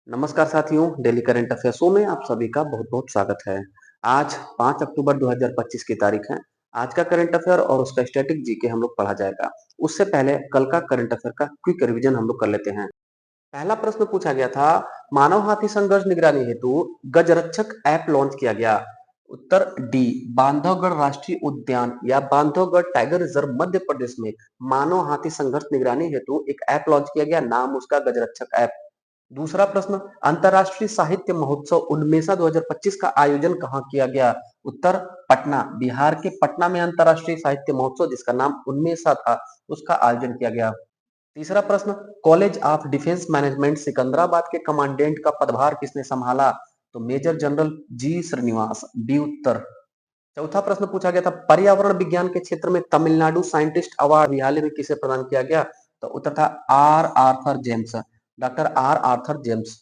नमस्कार साथियों, daily current affair show में आप सभी का बहुत-बहुत स्वागत है। आज 5 अक्टूबर 2025 की तारीख है। आज का करंट अफेयर और उसका स्टैटिक जीके हम लोग पढ़ा जाएगा। उससे पहले कल का करंट अफेयर का क्विक रिवीजन हम लोग कर लेते हैं। पहला प्रश्न पूछा गया था, मानव हाथी संघर्ष निगरानी हेतु गजरक्षक ऐप लॉन्च किया गया। उत्तर डी, बांधवगढ़ राष्ट्रीय उद्यान या बांधवगढ़ टाइगर रिजर्व मध्य प्रदेश में मानव हाथी संघर्ष निगरानी हेतु एक ऐप लॉन्च किया गया, नाम उसका गजरक्षक ऐप। दूसरा प्रश्न, अंतर्राष्ट्रीय साहित्य महोत्सव उन्मेषा 2025 का आयोजन कहाँ किया गया। उत्तर पटना, बिहार के पटना में अंतर्राष्ट्रीय साहित्य महोत्सव जिसका नाम उन्मेषा था, उसका आयोजन किया गया। तीसरा प्रश्न, college of defence management Secunderabad के कमांडेंट का पदभार किसने संभाला। तो मेजर जनरल जी श्रीनिवास, डी उत्तर। चौथा प्रश्न पूछा गया था, पर्यावरण विज्ञान के क्षेत्र में तमिलनाडु साइंटिस्ट अवार्ड हाल ही में किसे प्रदान किया गया। तो उत्तर था R Arthur James, doctor R Arthur James.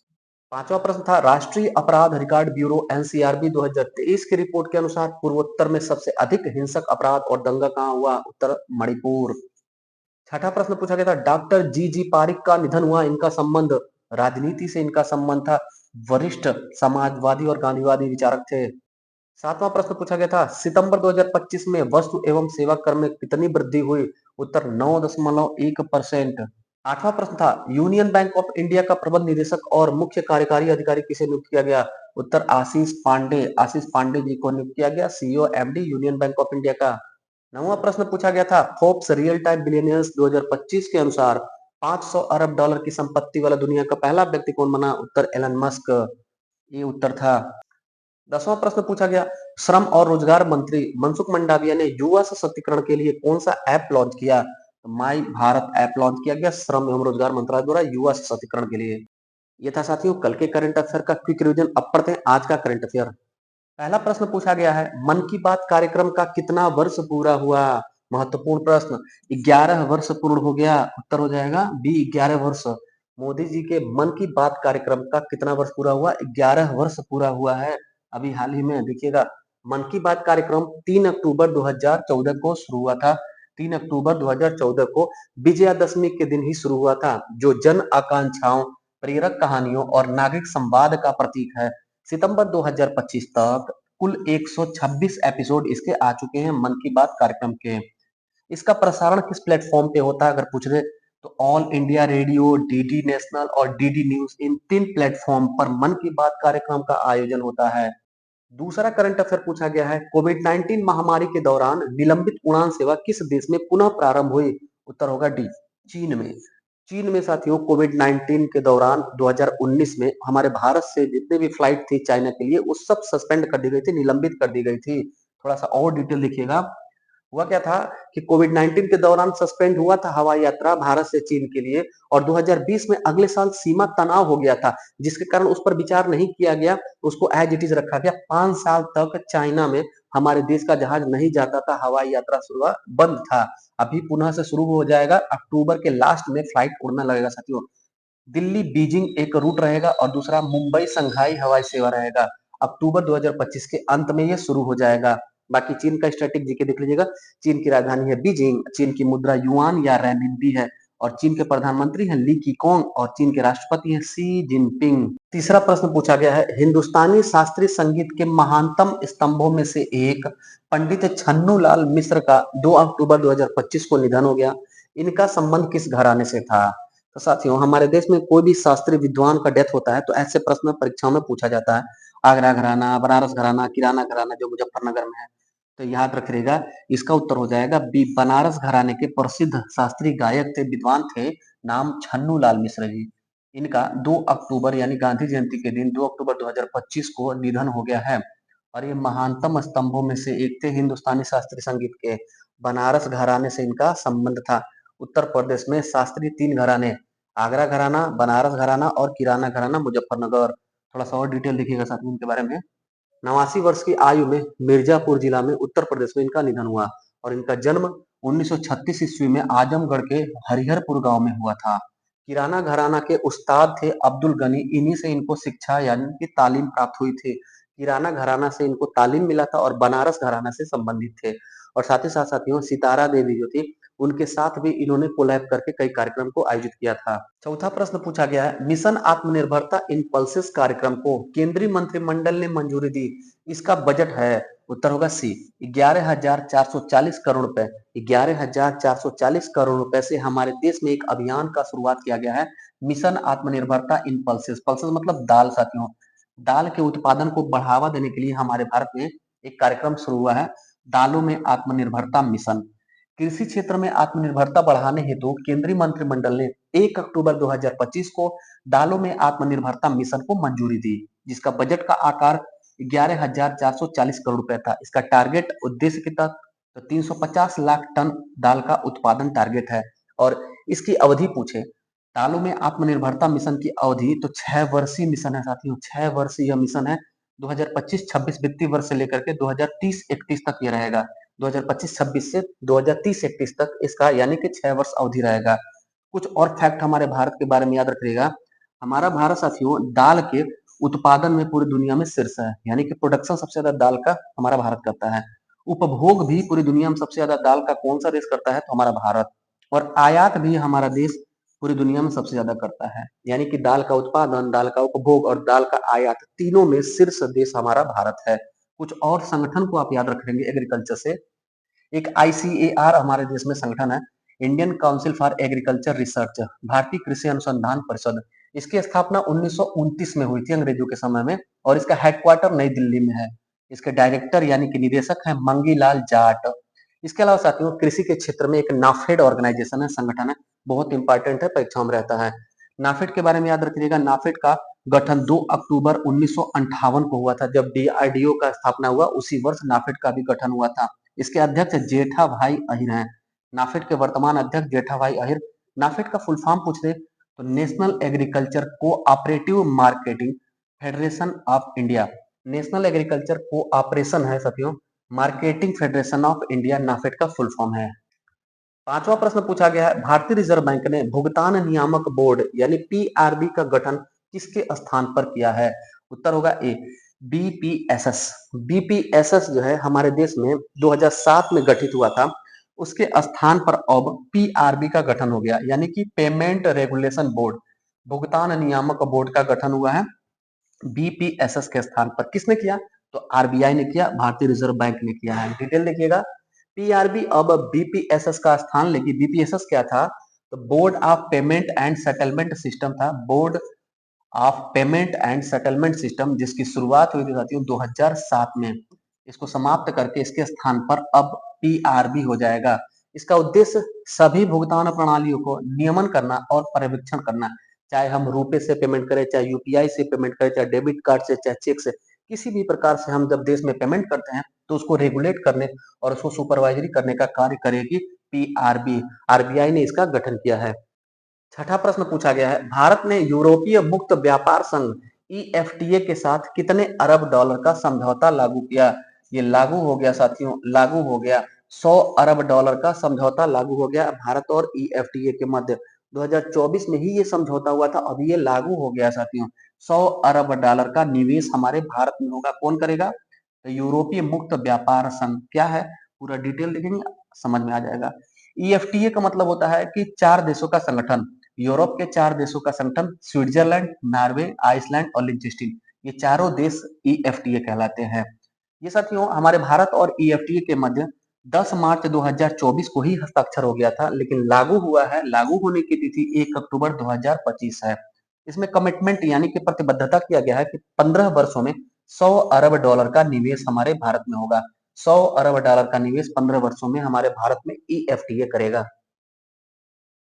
पांचवा प्रश्न था, राष्ट्रीय अपराध रिकॉर्ड ब्यूरो एनसीआरबी 2023 की रिपोर्ट के अनुसार पूर्वोत्तर में सबसे अधिक हिंसक अपराध और दंगा कहाँ हुआ। उत्तर मणिपुर। छठा प्रश्न पूछा गया था, डॉक्टर जी जी पारिक का निधन हुआ, इनका संबंध राजनीति से इनका संबंध था, वरिष्ठ समाजवादी और गांधीवादी विचारक थे। सातवां प्रश्न पूछा गया था, सितंबर 2025 में वस्तु एवं सेवा कर में कितनी वृद्धि हुई। उत्तर 9.1%। आठवां प्रश्न था, यूनियन बैंक ऑफ इंडिया का प्रबंध निदेशक और मुख्य कार्यकारी अधिकारी किसे नियुक्त किया गया। उत्तर आशीष पांडे, आशीष पांडे जी को नियुक्त किया गया CEO MD union bank of India का। नौवां प्रश्न पूछा गया था, फोर्ब्स रियल टाइम बिलियनियर्स 2025 के अनुसार 500 अरब डॉलर की संपत्ति वाला दुनिया का पहला व्यक्ति कौन बना। उत्तर एलन मस्क, ये उत्तर था। 10वां प्रश्न पूछा गया, श्रम और रोजगार मंत्री मनसुख मंडाविया ने युवा सशक्तिकरण के लिए कौन सा ऐप लॉन्च किया। तो माई भारत ऐप लॉन्च किया गया श्रम एवं रोजगार मंत्रालय द्वारा युवा सशक्तिकरण के लिए। ये था साथियों कल के करंट अफेयर का क्विक रिवीजन। अब पढ़ते हैं आज का करंट अफेयर। पहला प्रश्न पूछा गया है, मन की बात कार्यक्रम का कितना वर्ष पूरा हुआ। महत्वपूर्ण प्रश्न, 11 वर्ष पूर्ण हो गया। उत्तर हो जाएगा बी, 11 वर्ष। मोदी जी के मन की बात कार्यक्रम का कितना वर्ष पूरा हुआ। 11 वर्ष पूरा हुआ है अभी हाल ही में। देखिएगा, मन की बात कार्यक्रम 3 अक्टूबर 2014 को शुरू हुआ था। 3 अक्टूबर 2014 को विजयादशमी के दिन ही शुरू हुआ था, जो जन आकांक्षाओं, प्रेरक कहानियों और नागरिक संवाद का प्रतीक है। सितंबर 2025 तक कुल 126 एपिसोड इसके आ चुके हैं मन की बात कार्यक्रम के। इसका प्रसारण किस प्लेटफॉर्म पे होता है अगर पूछ रहे, तो all India radio, DD national और डीडी न्यूज, इन 3 प्लेटफॉर्म पर मन की बात कार्यक्रम का आयोजन होता है। दूसरा करंट अफेयर पूछा गया है, कोविड 19 महामारी के दौरान निलंबित उड़ान सेवा किस देश में पुनः प्रारंभ हुई। उत्तर होगा डी, चीन में। चीन में साथियों कोविड 19 के दौरान 2019 में हमारे भारत से जितने भी फ्लाइट थी चाइना के लिए, वो सब सस्पेंड कर दी गई थी, निलंबित कर दी गई थी। थोड़ा सा और डिटेल देखिएगा। हुआ क्या था कि कोविड 19 के दौरान सस्पेंड हुआ था हवाई यात्रा भारत से चीन के लिए, और 2020 में अगले साल सीमा तनाव हो गया था, जिसके कारण उस पर विचार नहीं किया गया, उसको एज इट इज रखा गया। 5 साल तक चाइना में हमारे देश का जहाज नहीं जाता था, हवाई यात्रा शुरू बंद था। अभी पुनः से शुरू हो जाएगा, अक्टूबर के लास्ट में फ्लाइट उड़ना लगेगा साथियों। दिल्ली बीजिंग एक रूट रहेगा और दूसरा मुंबई संघाई हवाई सेवा रहेगा। अक्टूबर 2025 के अंत में ये शुरू हो जाएगा। बाकी चीन का स्टैटिक जीके देख लीजिएगा। चीन की राजधानी है बीजिंग, चीन की मुद्रा युआन या रेनमिनबी है, और चीन के प्रधानमंत्री हैं ली कीकोंग, और चीन के राष्ट्रपति हैं शी जिनपिंग। तीसरा प्रश्न पूछा गया है, हिंदुस्तानी शास्त्रीय संगीत के महानतम स्तंभों में से एक पंडित छन्नू लाल मिश्र का 2 अक्टूबर 2025 को निधन हो गया। इनका संबंध किस घराने से था। तो साथियों हमारे देश में कोई भी शास्त्रीय विद्वान का डेथ होता है तो ऐसे प्रश्न परीक्षाओं में पूछा जाता है। आगरा घराना, बनारस घराना, किराना घराना जो मुजफ्फरनगर में है। तो याद रखिएगा, इसका उत्तर हो जाएगा बी, बनारस घराने के प्रसिद्ध शास्त्रीय गायक थे, विद्वान थे, नाम छन्नू लाल मिश्र जी। इनका 2 अक्टूबर यानी गांधी जयंती के दिन 2 अक्टूबर 2025 को निधन हो गया है। और ये महानतम स्तंभों में से एक थे हिंदुस्तानी शास्त्रीय संगीत के। बनारस घराने से इनका संबंध था। उत्तर प्रदेश में शास्त्रीय 3 घराने, आगरा घराना, बनारस घराना और किराना घराना मुजफ्फरनगर। थोड़ा सा और डिटेल देखिएगा साथ में इनके बारे में। 89 वर्ष की आयु में मिर्जापुर जिला में उत्तर प्रदेश में इनका निधन हुआ, और इनका जन्म 1936 ईस्वी में आजमगढ़ के हरिहरपुर गांव में हुआ था। किराना घराना के उस्ताद थे अब्दुल गनी, इन्हीं से इनको शिक्षा यानी कि तालीम प्राप्त हुई थी। किराना घराना से इनको तालीम मिला था और बनारस घराना से संबंधित थे। और साथ ही साथ साथियों सितारा देवी जो थी उनके साथ भी इन्होंने कोलैब करके कई कार्यक्रम को आयोजित किया था। चौथा प्रश्न पूछा गया है, मिशन आत्मनिर्भरता इन पल्सेस कार्यक्रम को केंद्रीय मंत्रिमंडल ने मंजूरी दी, इसका बजट है, उत्तर होगा सी, 11,440 करोड़ रुपए। 11,440 करोड़ रुपए से हमारे देश में एक अभियान का शुरुआत किया गया है, मिशन आत्मनिर्भरता इन पल्सेस। पल्सेस मतलब दाल साथियों, दाल के उत्पादन को बढ़ावा देने के लिए हमारे भारत में एक कार्यक्रम शुरू हुआ है, दालों में आत्मनिर्भरता मिशन। कृषि क्षेत्र में आत्मनिर्भरता बढ़ाने हेतु केंद्रीय मंत्रिमंडल ने 1 अक्टूबर 2025 को दालों में आत्मनिर्भरता मिशन को मंजूरी दी, जिसका बजट का आकार 11,440 करोड़ रुपए था। इसका टारगेट उद्देश्य के तहत तो 350 लाख टन दाल का उत्पादन टारगेट है। और इसकी अवधि पूछे, दालों में आत्मनिर्भरता मिशन की अवधि तो 6 वर्षीय मिशन है साथियों, 6 वर्षीय यह मिशन है। 2025-26 वित्तीय वर्ष से लेकर के 2030-31 तक ये रहेगा। 2025-26 से 2030-31 तक इसका यानी कि 6 वर्ष अवधि रहेगा। कुछ और फैक्ट हमारे भारत के बारे में याद रखिएगा। हमारा भारत साथियों दाल के उत्पादन में पूरी दुनिया में शीर्ष है, यानी कि प्रोडक्शन सबसे ज्यादा दाल का हमारा भारत करता है। उपभोग भी पूरी दुनिया में सबसे ज्यादा दाल का कौन सा देश करता है, तो हमारा भारत। और आयात भी हमारा देश पूरी दुनिया में सबसे ज्यादा करता है, यानी कि दाल का उत्पादन, दाल का उपभोग और दाल का आयात तीनों में शीर्ष देश हमारा भारत है। कुछ और संगठन को आप याद रखेंगे एग्रीकल्चर से, एक आईसीएआर हमारे देश में संगठन है, Indian council for agriculture research, भारतीय कृषि अनुसंधान परिषद। इसकी स्थापना 1929 में हुई थी अंग्रेजों के समय में, और इसका हेडक्वार्टर नई दिल्ली में है। इसके डायरेक्टर यानी कि निदेशक हैं मंगीलाल जाट। इसके अलावा साथियों कृषि के क्षेत्र में एक नाफेड ऑर्गेनाइजेशन है, संगठन है, बहुत इंपॉर्टेंट है, परीक्षाओं में रहता है। नाफेड के बारे में याद रखिएगा, नाफेड का गठन 2 अक्टूबर 1958 को हुआ था, जब डीआरडीओ का स्थापना हुआ उसी वर्ष नाफेड का भी गठन हुआ था। इसके अध्यक्ष जेठा भाई अहिर हैं। नाफेड के वर्तमान अध्यक्ष जेठा भाई अहिर। नाफेड का फुल फॉर्म पूछ ले तो national agriculture cooperative marketing federation of India. National agriculture cooperation है साथियों, marketing federation of India NAFED का फुल फॉर्म है। पांचवा प्रश्न पूछा गया है, भारतीय रिजर्व बैंक ने भुगतान नियामक बोर्ड यानी पीआरबी का गठन किसके स्थान पर किया है, उत्तर होगा ए, बीपीएसएस। बीपीएसएस जो है हमारे देश में 2007 में गठित हुआ था, उसके स्थान पर अब पीआरबी का गठन हो गया, यानी कि पेमेंट रेगुलेशन बोर्ड, भुगतान नियामक बोर्ड का गठन हुआ है बीपीएसएस के स्थान पर। किसने किया, तो आरबीआई ने किया, भारतीय रिजर्व बैंक ने किया है। डिटेल देखिएगा, पीआरबी अब बीपीएसएस का स्थान लेगी। बीपीएसएस क्या था, तो board of payment and settlement system था, board of payment and settlement system, जिसकी शुरुआत हुई थी साथियों 2007 में। इसको समाप्त करके इसके स्थान पर अब पीआरबी हो जाएगा। इसका उद्देश्य सभी भुगतान प्रणालियों को नियमन करना और पर्यवेक्षण करना, चाहे हम रुपए से पेमेंट करें, चाहे यूपीआई से पेमेंट करें, चाहे डेबिट कार्ड से, चाहे चेक से, किसी भी प्रकार से हम जब देश में पेमेंट करते हैं तो उसको रेगुलेट करने और उसको सुपरवाइजरी करने का कार्य करेगी पीआरबी। आरबीआई ने इसका गठन किया है। छठा प्रश्न पूछा गया है, भारत ने यूरोपीय मुक्त व्यापार संघ ईएफटीए के साथ कितने अरब डॉलर का समझौता लागू किया। ये लागू हो गया साथियों, लागू हो गया, 100 अरब डॉलर का समझौता लागू हो गया भारत और ईएफटीए के मध्य। 2024 में ही ये समझौता हुआ था, अभी ये लागू हो गया साथियों। 100 अरब डॉलर का निवेश हमारे भारत में होगा, कौन करेगा, तो यूरोपीय मुक्त व्यापार संघ। क्या है, पूरा डिटेल देखेंगे समझ में आ जाएगा। ईएफटीए का मतलब होता है कि 4 देशों का संगठन, यूरोप के 4 देशों का संगठन, स्विट्जरलैंड, नॉर्वे, आइसलैंड और लिंचेस्टीन, ये चारों देश ईएफटीए कहलाते हैं। ये साथियों हमारे भारत और ईएफटीए के मध्य 10 मार्च 2024 को ही हस्ताक्षर हो गया था, लेकिन लागू हुआ है, लागू होने की तिथि 1 अक्टूबर 2025 है। इसमें कमिटमेंट यानी कि प्रतिबद्धता किया गया है कि 15 वर्षों में 100 अरब डॉलर का निवेश हमारे भारत में होगा। 100 अरब डॉलर का निवेश 15 वर्षों में हमारे भारत में ईएफटीए करेगा।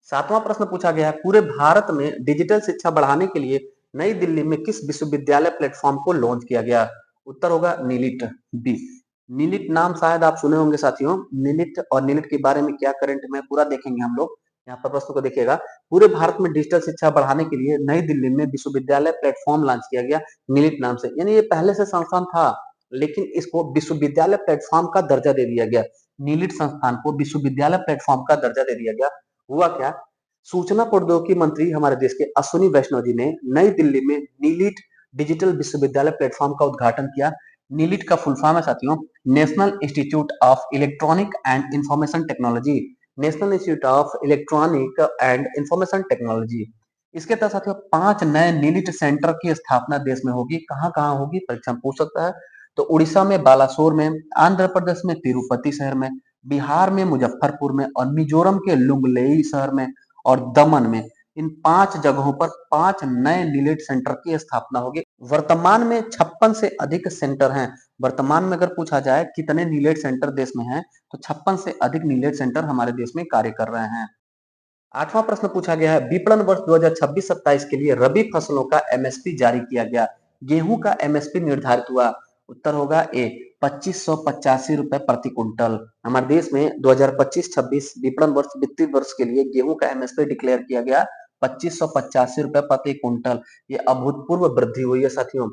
सातवां प्रश्न पूछा गया है, पूरे भारत में डिजिटल शिक्षा बढ़ाने के लिए नई दिल्ली में किस विश्वविद्यालय प्लेटफॉर्म को लॉन्च किया गया, उत्तर होगा नीलिट, बी। नीलिट नाम शायद आप सुने होंगे साथियों, नीलिट और नीलिट के बारे में क्या करंट में पूरा देखेंगे हम लोग। यहाँ पर प्रश्न को देखिएगा, पूरे भारत में डिजिटल शिक्षा बढ़ाने के लिए नई दिल्ली में विश्वविद्यालय प्लेटफॉर्म लॉन्च किया गया नीलिट नाम से, यानी ये पहले से संस्थान था लेकिन इसको विश्वविद्यालय प्लेटफॉर्म का दर्जा दे दिया गया। नीलिट संस्थान को विश्वविद्यालय प्लेटफॉर्म का दर्जा दे दिया गया। हुआ क्या, सूचना प्रौद्योगिकी मंत्री हमारे देश के अश्विनी वैष्णव जी ने नई दिल्ली में नीलिट डिजिटल विश्वविद्यालय प्लेटफॉर्म का उद्घाटन किया। नीलिट का फुल फॉर्म है साथियों national institute of electronic and information technology. National institute of electronic and information technology. इसके तहत साथियों 5 नए नीलिट सेंटर की स्थापना देश में होगी। कहाँ-कहाँ होगी? परीक्षा में पूछ सकता है। तो उड़ीसा में बालासोर में, आंध्र प्रदेश में तिरुपति शहर में, बिहार में मुजफ्फरपुर में और मिजोरम के लुंगलेई शहर में और दमन में। इन 5 जगहों पर 5 नए नीलिट सेंटर की स्थापना होगी। वर्तमान में 56 से अधिक सेंटर हैं। वर्तमान में अगर पूछा जाए कितने नीलेट सेंटर देश में हैं, तो 56 से अधिक नीलेट सेंटर हमारे देश में कार्य कर रहे हैं। आठवां प्रश्न पूछा गया है, विपणन वर्ष 2026-27 के लिए रबी फसलों का एमएसपी जारी किया गया। गेहूं का एमएसपी निर्धारित हुआ। उत्तर होगा ए 2585 रुपए प्रति कुंटल। हमारे देश में 2025-26 विपणन वर्ष वित्तीय वर्ष के लिए गेहूं का एमएसपी डिक्लेयर किया गया 2585 रुपए प्रति कुंटल। ये अभूतपूर्व वृद्धि हुई है साथियों।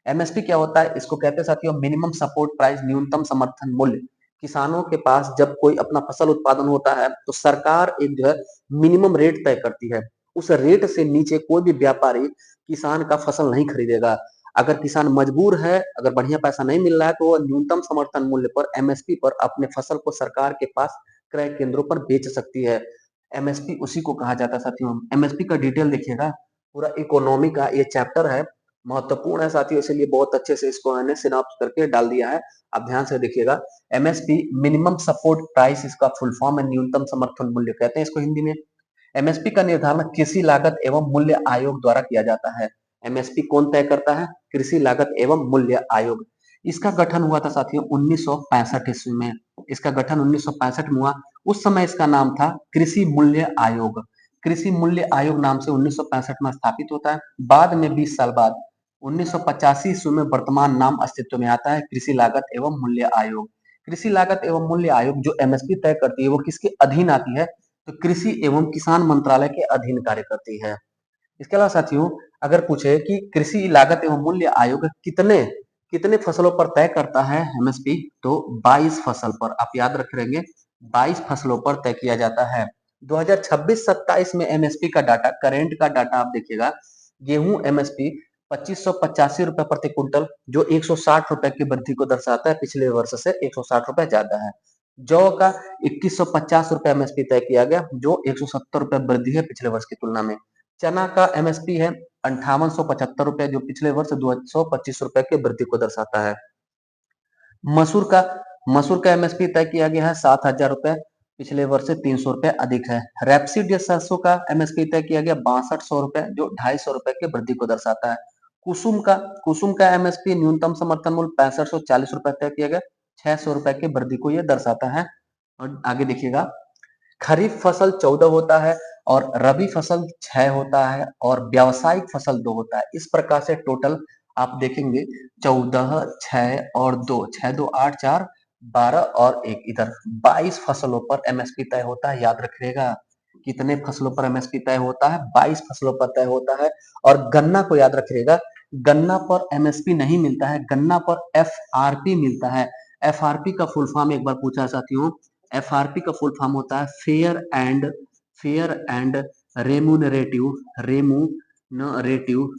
एमएसपी क्या होता है? इसको कहते हैं साथियों मिनिमम सपोर्ट प्राइस, न्यूनतम समर्थन मूल्य। किसानों के पास जब कोई अपना फसल उत्पादन होता है तो सरकार एक जो है मिनिमम रेट तय करती है। उस रेट से नीचे कोई भी व्यापारी किसान का फसल नहीं खरीदेगा। अगर किसान मजबूर है, अगर बढ़िया पैसा नहीं मिल रहा है तो वो न्यूनतम समर्थन मूल्य पर एमएसपी पर अपने फसल को सरकार के पास क्रय केंद्रों पर बेच सकती है। एमएसपी उसी को कहा जाता है साथियों। एमएसपी का डिटेल देखिएगा, पूरा इकोनॉमी का ये चैप्टर है, महत्वपूर्ण है साथियों, इसीलिए बहुत अच्छे से इसको मैंने सिनाप्स करके डाल दिया है। आप ध्यान से देखिएगा। एमएसपी मिनिमम सपोर्ट प्राइस, इसका फुल फॉर्म है, न्यूनतम समर्थन मूल्य कहते हैं इसको हिंदी में। एमएसपी का निर्धारण कृषि लागत एवं मूल्य आयोग द्वारा किया जाता है। एमएसपी कौन तय करता है? कृषि लागत एवं मूल्य आयोग। इसका गठन हुआ था साथियों 1965 ईस्वी में। इसका गठन 1965 में हुआ। उस समय इसका नाम था कृषि मूल्य आयोग। कृषि मूल्य आयोग नाम से 1965 में स्थापित होता है। बाद में 20 साल बाद 1985 ईस्वी में वर्तमान नाम अस्तित्व में आता है, कृषि लागत एवं मूल्य आयोग। कृषि लागत एवं मूल्य आयोग जो एमएसपी तय करती है वो किसके अधीन आती है? तो कृषि एवं किसान मंत्रालय के अधीन कार्य करती है। इसके अलावा साथियों अगर पूछे कि कृषि लागत एवं मूल्य आयोग कितने कितने फसलों पर तय करता है एमएसपी, तो 22 फसल पर। आप याद रख लेंगे, 22 फसलों पर तय किया जाता है। 2026-27 में एमएसपी का डाटा, करेंट का डाटा आप देखिएगा। गेहूं एमएसपी 2585 रुपए प्रति कुंटल, जो 160 रुपए की वृद्धि को दर्शाता है। पिछले वर्ष से 160 रुपए ज्यादा है। जौ का 2150 रुपए एमएसपी तय किया गया, जो 170 रुपए वृद्धि है पिछले वर्ष की तुलना में। चना का एमएसपी है 5875 रुपए, जो पिछले वर्ष 225 रुपए की वृद्धि को दर्शाता है। मसूर का मसूर का एमएसपी तय किया गया है 7000 रुपए, पिछले वर्ष से 300 रुपए अधिक है। रेपसीड या सरसों का एमएसपी तय किया गया 6200 रुपए, जो 250 रुपए की वृद्धि को दर्शाता है। कुसुम का एमएसपी न्यूनतम समर्थन मूल्य 6540 रुपए तय किया गया, 600 रुपए की वृद्धि को यह दर्शाता है। और आगे देखिएगा, खरीफ फसल 14 होता है और रबी फसल 6 होता है और व्यावसायिक फसल 2 होता है। इस प्रकार से टोटल आप देखेंगे 14, 6 और 2, 6 2 8 4 12 और 1 इधर 22 फसलों पर एमएसपी तय होता है। याद रखिएगा कितने फसलों पर एमएसपी तय होता है? 22 फसलों पर तय होता है। और गन्ना को याद रखिएगा, गन्ना पर एमएसपी नहीं मिलता है, गन्ना पर एफआरपी मिलता है। एफआरपी का फुल फॉर्म एक बार पूछा साथियों, एफआरपी का फुल फॉर्म होता है fair and remunerative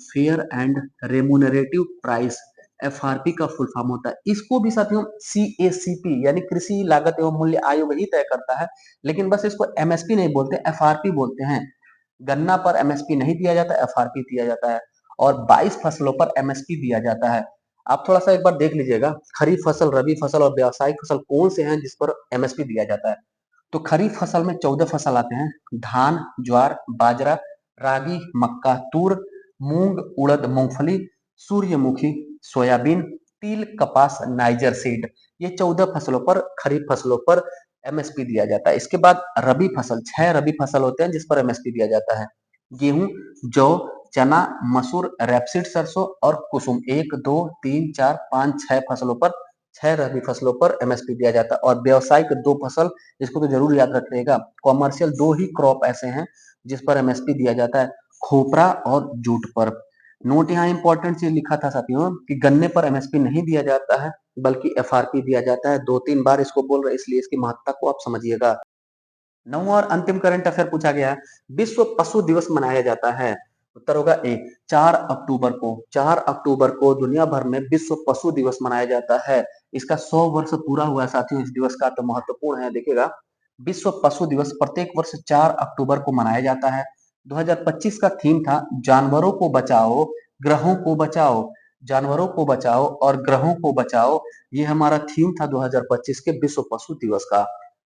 fair and remunerative price. FRP का फुल फॉर्म होता है। इसको भी साथियों सीएसीपी यानी कृषि लागत एवं मूल्य आयोग ही तय करता है, लेकिन बस इसको एमएसपी नहीं बोलते, एफआरपी बोलते हैं। गन्ना पर एमएसपी नहीं दिया जाता, एफआरपी दिया जाता है। और 22 फसलों पर एमएसपी दिया जाता है। आप थोड़ा सा एक बार देख लीजिएगा, खरीफ फसल, रबी फसल और व्यावसायिक फसल कौन से हैं जिस पर एमएसपी दिया जाता है। तो खरीफ फसल में 14 फसल आते हैं, धान, ज्वार, बाजरा, रागी, मक्का, तूर, मूंग, उड़द, मूंगफली, सूर्यमुखी, सोयाबीन, तिल, कपास, नाइजर सीड। ये 14 फसलों पर, खरीफ फसलों पर एमएसपी दिया जाता है। इसके बाद रबी फसल, 6 रबी फसल होते हैं जिस पर एमएसपी दिया जाता है। गेहूं, जौ, चना, मसूर, रेपसीड सरसों और कुसुम, 1 2 3 4 5 6 फसलों पर, 6 रबी फसलों पर एमएसपी दिया जाता है। और व्यावसायिक 2 फसल, इसको तो जरूर याद रखिएगा। कॉमर्शियल 2 ही क्रॉप ऐसे हैं जिस पर एमएसपी दिया जाता है, खोपरा और जूट पर। नोट यहाँ इंपॉर्टेंट चीज लिखा था साथियों कि गन्ने पर एमएसपी नहीं दिया जाता है बल्कि एफआरपी दिया जाता है। 2-3 बार इसको बोल रहे, इसलिए इसकी महत्ता को आप समझिएगा। नौवां और अंतिम करंट अफेयर पूछा गया है, विश्व पशु दिवस मनाया जाता है। उत्तर होगा ए 4 अक्टूबर को। 4 अक्टूबर को दुनिया भर में विश्व पशु दिवस मनाया जाता है। इसका 100 वर्ष पूरा हुआ है साथियों इस दिवस का, तो महत्वपूर्ण है। देखिएगा विश्व पशु दिवस प्रत्येक वर्ष 4 अक्टूबर को मनाया जाता है। 2025 का थीम था जानवरों को बचाओ, ग्रहों को बचाओ। जानवरों को बचाओ और ग्रहों को बचाओ, ये हमारा थीम था 2025 के विश्व पशु दिवस का।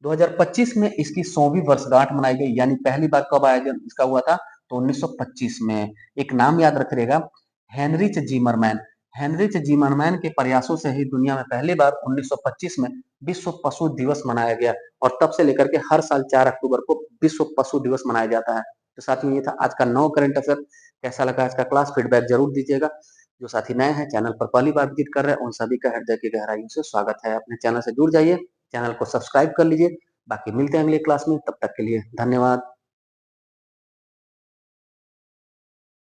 2025 में इसकी 100वीं वर्षगांठ मनाई गई, यानी पहली बार कब आयोजन इसका हुआ था, तो 1925 में। एक नाम याद रखिएगा, हेनरिच जिमरमैन। हेनरिच जिमरमैन के प्रयासों से ही दुनिया में पहली बार 1925 में विश्व पशु दिवस मनाया गया, और तब से लेकर के हर साल 4 अक्टूबर को विश्व पशु दिवस मनाया जाता है। तो साथियों, ये था आज का 9 करंट अफेयर। कैसा लगा आज का क्लास, फीडबैक जरूर दीजिएगा। जो साथी नए हैं, चैनल पर पहली बार विजिट कर रहे हैं, उन सभी का हृदय की गहराइयों से स्वागत है। अपने चैनल से जुड़ जाइए, चैनल को सब्सक्राइब कर लीजिए। बाकी मिलते हैं अगली क्लास में, तब तक के लिए धन्यवाद।